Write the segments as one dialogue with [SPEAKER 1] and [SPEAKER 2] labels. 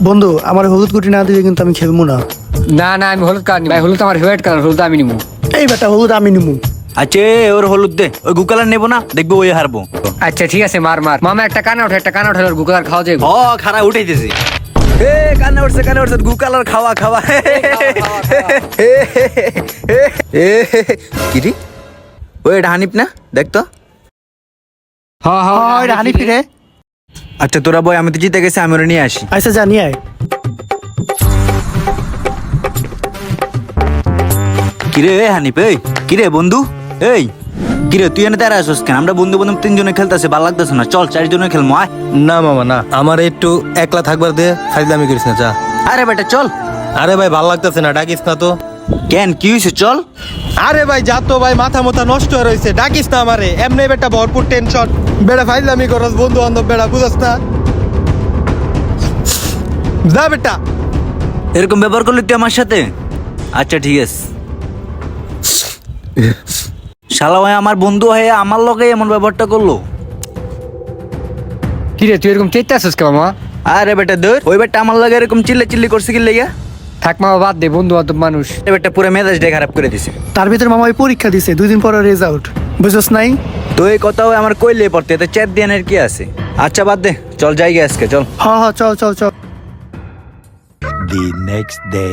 [SPEAKER 1] বন্ধু আমার হলুদ গুটি না দিলে কিন্তু আমি খেলবো না।
[SPEAKER 2] না না আমি হলুদ কালার নিবো ভাই, হলুদ আমার ফেভারিট কালার, হলুদ আমি নিবো।
[SPEAKER 1] এই বেটা হলুদ আমি নিবো।
[SPEAKER 3] আচ্ছা ওর হলুদ দে, ওই গু কালার নেবো না, দেখবো ওই হারবো।
[SPEAKER 2] আচ্ছা ঠিক আছে, মার মার মামা, একটা কানা ওঠে, একটা কানা ওঠে, গু কালার খাওয়া যাবে।
[SPEAKER 3] ও খারা উঠাইতেছি। এ কানে উঠছে গু কালার খাওয়া খাওয়া। কিরি ওই এটা হানিফ না, দেখ তো।
[SPEAKER 2] হ্যাঁ হ্যাঁ
[SPEAKER 1] হয় রানি ফিরে।
[SPEAKER 3] আচ্ছা তোরা বয়, আমি তো জিতে গেছি, আমি ওরা নিয়ে আসি।
[SPEAKER 1] আচ্ছা জানি আয়।
[SPEAKER 3] কিরে হানিফ, এই কিরে বন্ধু, এই কিরে তুই এনে তারা আসস কেন? আমরা বন্ধু বন্ধু তিনজনে খেলতেছে, ভালো লাগতেছে না, চল চারজনে খেলবো আয়।
[SPEAKER 4] না মামা না, আমার একটু একলা থাকবার দে, ফাইজলামি করিস না, যা।
[SPEAKER 3] আরে বেটা চল।
[SPEAKER 4] আরে ভাই ভাল লাগতেছে না, ডাকিস না তো।
[SPEAKER 3] কেন কি হয়েছে, চল।
[SPEAKER 4] আরে ভাই যা তো ভাই, মাথা মাথা নষ্ট হয়ে রয়েছে, ডাকিস না আমারে, এমনি বেটা ভরপুর টেনশন, বেটা ফাইজলামি করস, বন্ধু বান্ধব বেটা বুঝাস না, যা বেটা।
[SPEAKER 3] এরকম ব্যবহার করলি তুই আমার সাথে? আচ্ছা ঠিক আছে। শালা ভাই আমার বন্ধু হয়ে আমার লগে এমন ব্যবহারটা করলো।
[SPEAKER 2] কি রে তুই এরকম চেতে আসছিস কে মামা?
[SPEAKER 3] আরে বেটা ধর, ওই বেটা আমার লগে এরকম চিল্লি করছে কি লেগা?
[SPEAKER 2] থাক মামা বাদ দে, বন্ধু বান্ধব মানুষ।
[SPEAKER 3] এই বেটা পুরো মেজাজটাই খারাপ করে দিছে।
[SPEAKER 1] তার ভিতরে মামা ওই পরীক্ষা দিছে, 2 দিন পরে রেজাল্ট, বুঝছস নাই?
[SPEAKER 3] তো এই কথা আমার কইলে পড়তে, এতে চ্যাট দিয়ানের কি আছে? আচ্ছা বাদ দে, চল যাই গে আজকে, চল।
[SPEAKER 1] হ্যাঁ চল চল চল।
[SPEAKER 3] The next day.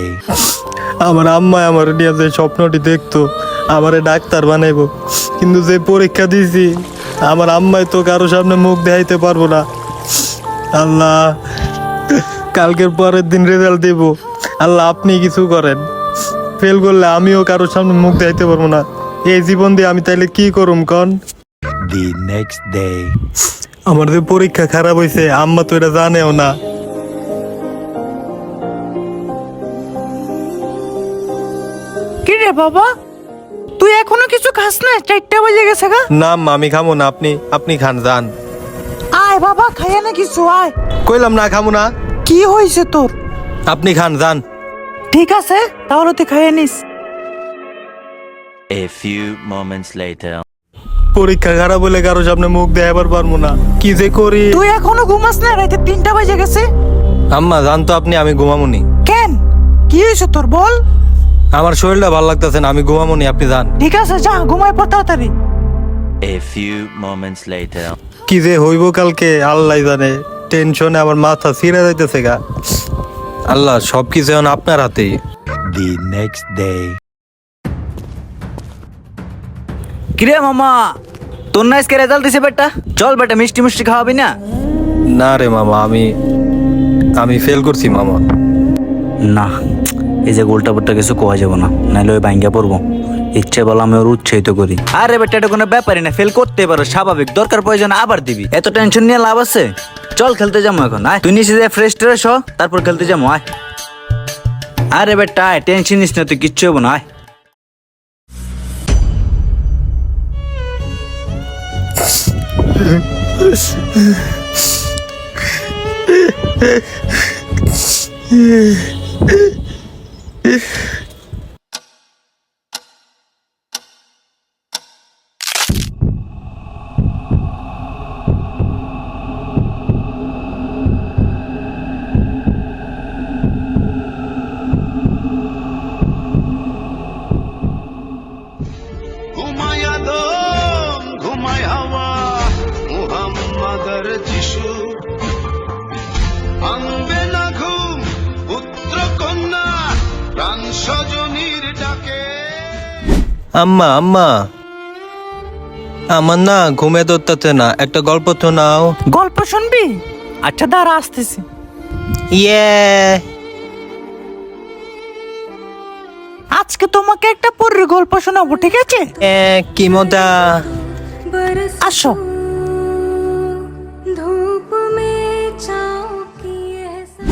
[SPEAKER 4] আমার আম্মা আমার নিয়ে যে স্বপ্নটি দেখতো আমারে ডাক্তার বানাইবো, কিন্তু যে পরীক্ষা দিয়েছি আমার আম্মাই তো কারো সামনে মুখ দেখাইতে পারবো না। আল্লাহ, কালকের পরের দিন রেজাল্ট দেব, আল্লাহ আপনি কিছু করেন, ফেল করলে আমিও কারো সামনে মুখ দেখাইতে পারবো না। এই জীবন দিয়ে আমি তাইলে কি করুম কন?
[SPEAKER 3] The next day.
[SPEAKER 4] আমার যে পরীক্ষা খারাপ হয়েছে আম্মা তো এটা জানেও না।
[SPEAKER 1] কি রে বাবা, তুই এখনো কিছু খাস না? 4টা বাজে গেছে গা।
[SPEAKER 4] না আম্মা, আমি খামো না, আপনি খান, যান।
[SPEAKER 1] আয় বাবা, খাইয়া না কিছু আয়।
[SPEAKER 4] কইলাম না খামো না।
[SPEAKER 1] কি হয়েছে তোর?
[SPEAKER 4] আপনি খান, যান।
[SPEAKER 1] ঠিক আছে তাহলে তুই খাইয়া নিস।
[SPEAKER 5] A few moments later.
[SPEAKER 4] পরীক্ষা খারাপ হলে কারো সামনে মুখ দেখাবার পারবো না, কি যে করি।
[SPEAKER 1] তুই এখনো ঘুমাস না? রাতে 3টা বাজে গেছে।
[SPEAKER 4] আম্মা জান তো আপনি, আমি ঘুমামুনি।
[SPEAKER 1] কেন, কি হয়েছে তোর বল?
[SPEAKER 4] আমার শরীরটা ভালো লাগতেছে না, আমি ঘুমামুনি, আপনি যান।
[SPEAKER 1] ঠিক আছে যা, ঘুমায় পড় তাড়াতাড়ি।
[SPEAKER 5] A few moments later.
[SPEAKER 4] কি যে হইব কালকে আল্লাহ জানে, টেনশনে আমার মাথা ছিঁড়ে যাইতেছে গা। আল্লাহ সবকিছু এখন আপনার হাতেই।
[SPEAKER 3] The next day. কিরে মামা, তোর না আজকে রেজাল্ট দিছে বেটা, চল বেটা মিষ্টি মিষ্টি খাওয়াবি না?
[SPEAKER 4] না রে মামা, আমি ফেল করছি মামা।
[SPEAKER 3] না, এই যে গোলটা বোলটা কিছু কোয়া যাবো না, নাহলে ওই ভাঙ্গা পড়বো। ইচ্ছে বলে আমি ওর উৎসাহিত করি। আরে বেটা এটা কোনো ব্যাপারই না, ফেল করতে পারো, স্বাভাবিক, দরকার প্রয়োজন আবার দিবি, এত টেনশন নিয়ে লাভ আছে? চল খেলতে যাবো এখন, আয় তুই নিচে যে ফ্রেশ ট্রেশ হ, তারপর খেলতে যাবো, আয়। আরে বেটা আয়, টেনশন নিস না তুই, কিচ্ছু হবো না, আয়।
[SPEAKER 6] ঘুমায় আদম ঘুমায় হাওয়া মুহাম্মাদের যিশু ভাঙবে না ঘুম পুত্র কন্যা প্রাণ স্বজনীর ডাকে।
[SPEAKER 4] আম্মা আমার না ঘুমে ধরতেছে না, একটা গল্প তো নাও।
[SPEAKER 1] গল্প শুনবি? আচ্ছা দাঁড়া আসতেছি।
[SPEAKER 4] ইয়ে
[SPEAKER 1] আজকে তোমাকে একটা পরীর গল্প শোনাবো, ঠিক আছে?
[SPEAKER 4] কি মজা।
[SPEAKER 1] আসো।
[SPEAKER 7] धूप में छाँव की एहसास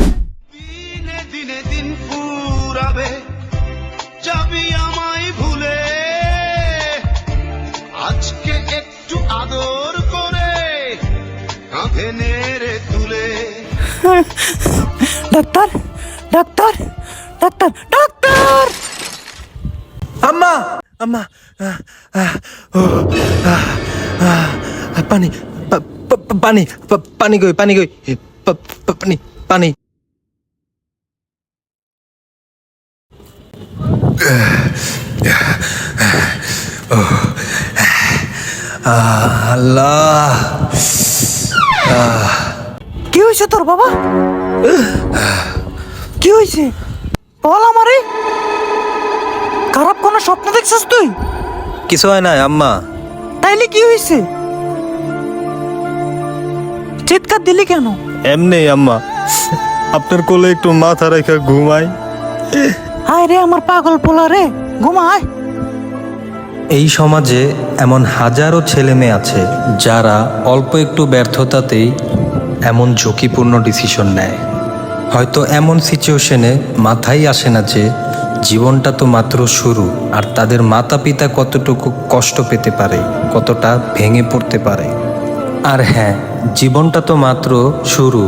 [SPEAKER 6] দিনে দিনে দিন ফুরাবে, যাবি আমায় ভুলে, আজকে একটু আদর করে কাঁধে নেড়ে তুলে।
[SPEAKER 1] Doctor doctor doctor doctor.
[SPEAKER 4] আম্মা আম্মা, পানি পানি পানি কই, পানি কই, পানি পানি। আল্লাহ,
[SPEAKER 1] কি হয়েছে তোর বাবা? কি হয়েছে বল আমারে। খারাপ কোনো স্বপ্ন দেখছিস তুই?
[SPEAKER 4] কিছু হয় নাই আম্মা।
[SPEAKER 1] তাইলে কি হয়েছে? চিৎকার দিলি কেন?
[SPEAKER 4] এমনি আম্মা, আপনার কোলে একটু মাথা রেখে ঘুমাই।
[SPEAKER 1] হায় রে আমার পাগল পোলা রে, ঘুমায়।
[SPEAKER 8] এই সমাজে এমন হাজারো ছেলে মেয়ে আছে যারা অল্প একটু ব্যর্থতাতেই এমন ঝুঁকিপূর্ণ ডিসিশন নেয়। হয়তো এমন সিচুয়েশনে মাথায় আসে না যে জীবনটা তো মাত্র শুরু, আর তাদের মাতা পিতা কতটুকু কষ্ট পেতে পারে, কতটা ভেঙে পড়তে পারে। আর হ্যাঁ, জীবনটা তো মাত্র শুরু।